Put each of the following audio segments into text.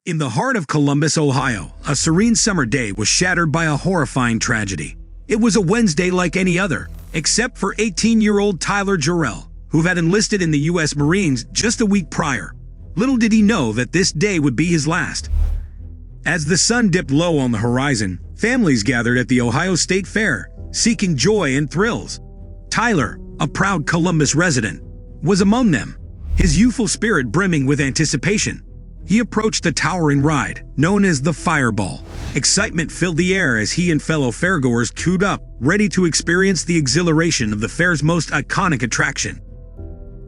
In the heart of Columbus, Ohio, a serene summer day was shattered by a horrifying tragedy. It was a Wednesday like any other, except for 18-year-old Tyler Geral, who had enlisted in the U.S. Marines just a week prior. Little did he know that this day would be his last. As the sun dipped low on the horizon, families gathered at the Ohio State Fair, seeking joy and thrills. Tyler, a proud Columbus resident, was among them, his youthful spirit brimming with anticipation. He approached the towering ride, known as the Fireball. Excitement filled the air as he and fellow fairgoers queued up, ready to experience the exhilaration of the fair's most iconic attraction.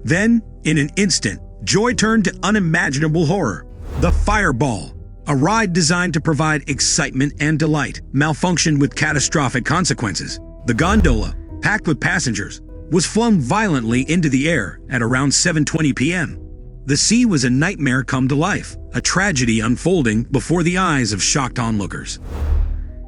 Then, in an instant, joy turned to unimaginable horror. The Fireball, a ride designed to provide excitement and delight, malfunctioned with catastrophic consequences. The gondola, packed with passengers, was flung violently into the air at around 7:20 p.m. The sea was a nightmare come to life, a tragedy unfolding before the eyes of shocked onlookers.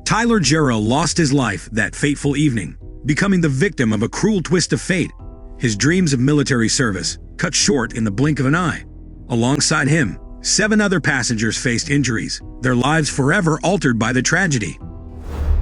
Tyler Geral lost his life that fateful evening, becoming the victim of a cruel twist of fate. His dreams of military service cut short in the blink of an eye. Alongside him, 7 other passengers faced injuries, their lives forever altered by the tragedy.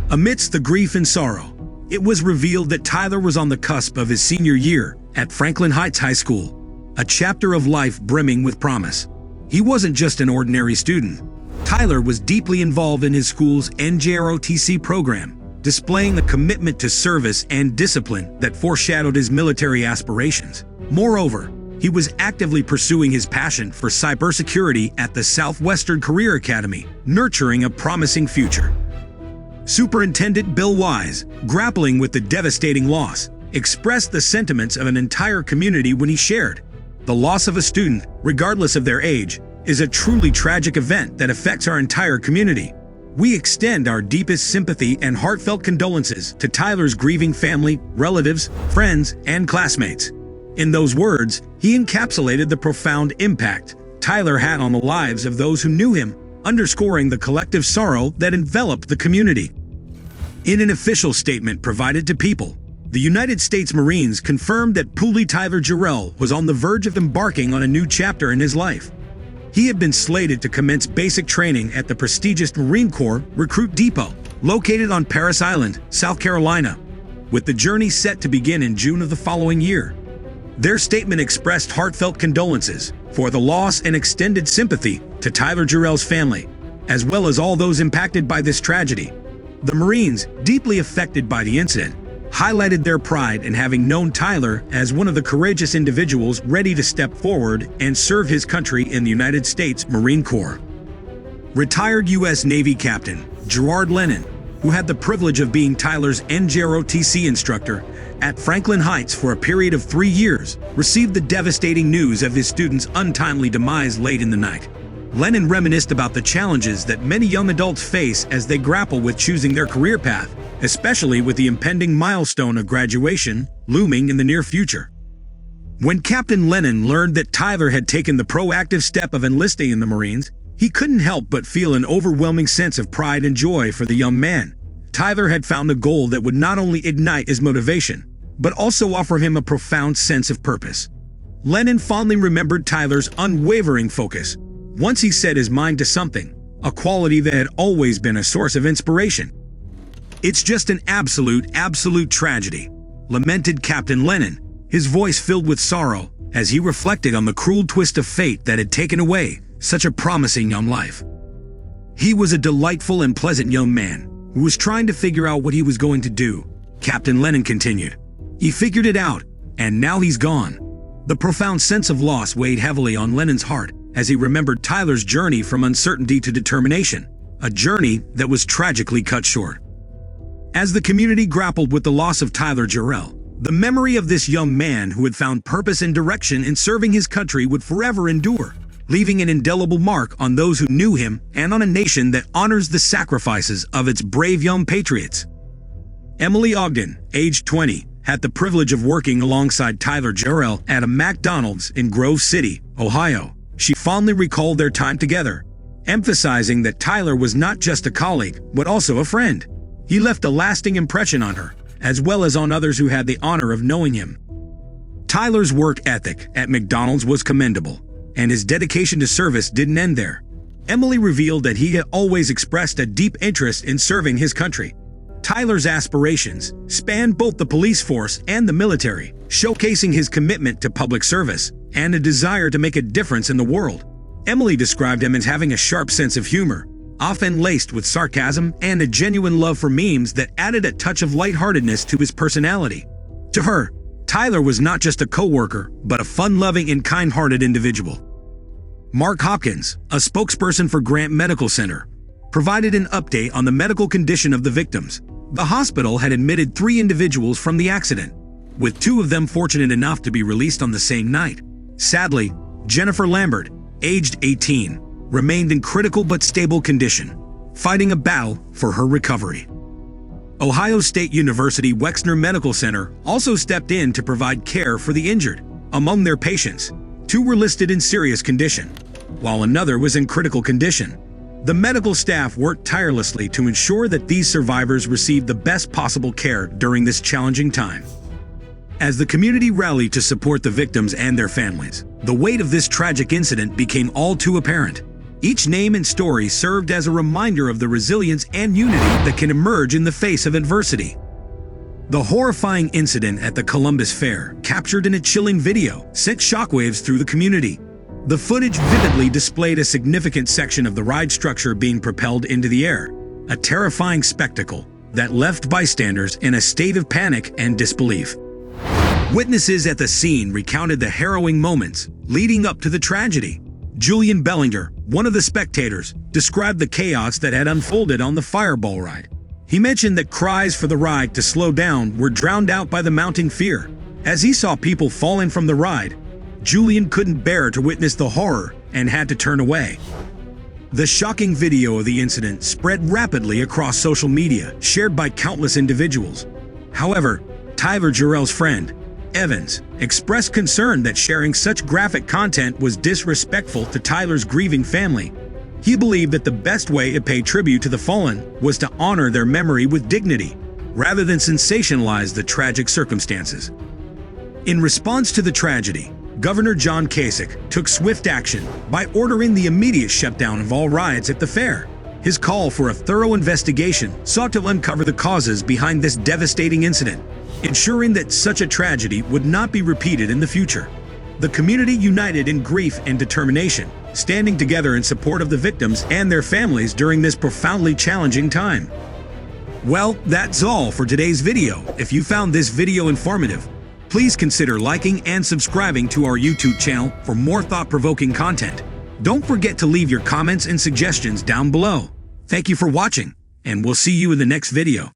Amidst the grief and sorrow, it was revealed that Tyler was on the cusp of his senior year at Franklin Heights High School, a chapter of life brimming with promise. He wasn't just an ordinary student. Tyler was deeply involved in his school's NJROTC program, displaying a commitment to service and discipline that foreshadowed his military aspirations. Moreover, he was actively pursuing his passion for cybersecurity at the Southwestern Career Academy, nurturing a promising future. Superintendent Bill Wise, grappling with the devastating loss, expressed the sentiments of an entire community when he shared, "The loss of a student, regardless of their age, is a truly tragic event that affects our entire community. We extend our deepest sympathy and heartfelt condolences to Tyler's grieving family, relatives, friends, and classmates." In those words, he encapsulated the profound impact Tyler had on the lives of those who knew him, underscoring the collective sorrow that enveloped the community. In an official statement provided to People, the United States Marines confirmed that Poolee Tyler Geral was on the verge of embarking on a new chapter in his life. He had been slated to commence basic training at the prestigious Marine Corps Recruit Depot, located on Parris Island, South Carolina, with the journey set to begin in June of the following year. Their statement expressed heartfelt condolences for the loss and extended sympathy to Tyler Geral's family, as well as all those impacted by this tragedy. The Marines, deeply affected by the incident, highlighted their pride in having known Tyler as one of the courageous individuals ready to step forward and serve his country in the United States Marine Corps. Retired U.S. Navy Captain Gerard Lennon, who had the privilege of being Tyler's NJROTC instructor at Franklin Heights for a period of 3 years, received the devastating news of his student's untimely demise late in the night. Lennon reminisced about the challenges that many young adults face as they grapple with choosing their career path, especially with the impending milestone of graduation looming in the near future. When Captain Lennon learned that Tyler had taken the proactive step of enlisting in the Marines, he couldn't help but feel an overwhelming sense of pride and joy for the young man. Tyler had found a goal that would not only ignite his motivation, but also offer him a profound sense of purpose. Lennon fondly remembered Tyler's unwavering focus. Once he set his mind to something, a quality that had always been a source of inspiration. "It's just an absolute tragedy," lamented Captain Lennon, his voice filled with sorrow as he reflected on the cruel twist of fate that had taken away such a promising young life. "He was a delightful and pleasant young man who was trying to figure out what he was going to do," Captain Lennon continued. "He figured it out, and now he's gone." The profound sense of loss weighed heavily on Lennon's heart as he remembered Tyler's journey from uncertainty to determination, a journey that was tragically cut short. As the community grappled with the loss of Tyler Geral, the memory of this young man who had found purpose and direction in serving his country would forever endure, leaving an indelible mark on those who knew him and on a nation that honors the sacrifices of its brave young patriots. Emily Ogden, aged 20, had the privilege of working alongside Tyler Geral at a McDonald's in Grove City, Ohio. She fondly recalled their time together, emphasizing that Tyler was not just a colleague, but also a friend. He left a lasting impression on her, as well as on others who had the honor of knowing him. Tyler's work ethic at McDonald's was commendable, and his dedication to service didn't end there. Emily revealed that he had always expressed a deep interest in serving his country. Tyler's aspirations spanned both the police force and the military, showcasing his commitment to public service and a desire to make a difference in the world. Emily described him as having a sharp sense of humor, often laced with sarcasm and a genuine love for memes that added a touch of lightheartedness to his personality. To her, Tyler was not just a co-worker, but a fun-loving and kind-hearted individual. Mark Hopkins, a spokesperson for Grant Medical Center, provided an update on the medical condition of the victims. The hospital had admitted 3 individuals from the accident, with 2 of them fortunate enough to be released on the same night. Sadly, Jennifer Lambert, aged 18, remained in critical but stable condition, fighting a battle for her recovery. Ohio State University Wexner Medical Center also stepped in to provide care for the injured. Among their patients, 2 were listed in serious condition, while another was in critical condition. The medical staff worked tirelessly to ensure that these survivors received the best possible care during this challenging time. As the community rallied to support the victims and their families, the weight of this tragic incident became all too apparent. Each name and story served as a reminder of the resilience and unity that can emerge in the face of adversity. The horrifying incident at the Columbus Fair, captured in a chilling video, sent shockwaves through the community. The footage vividly displayed a significant section of the ride structure being propelled into the air, a terrifying spectacle that left bystanders in a state of panic and disbelief. Witnesses at the scene recounted the harrowing moments leading up to the tragedy. Julian Bellinger, one of the spectators, described the chaos that had unfolded on the Fireball ride. He mentioned that cries for the ride to slow down were drowned out by the mounting fear. As he saw people falling from the ride, Julian couldn't bear to witness the horror and had to turn away. The shocking video of the incident spread rapidly across social media, shared by countless individuals. However, Tyler Geral's friend, Evans, expressed concern that sharing such graphic content was disrespectful to Tyler's grieving family. He believed that the best way to pay tribute to the fallen was to honor their memory with dignity, rather than sensationalize the tragic circumstances. In response to the tragedy, Governor John Kasich took swift action by ordering the immediate shutdown of all rides at the fair. His call for a thorough investigation sought to uncover the causes behind this devastating incident, ensuring that such a tragedy would not be repeated in the future. The community united in grief and determination, standing together in support of the victims and their families during this profoundly challenging time. Well, that's all for today's video. If you found this video informative, please consider liking and subscribing to our YouTube channel for more thought-provoking content. Don't forget to leave your comments and suggestions down below. Thank you for watching, and we'll see you in the next video.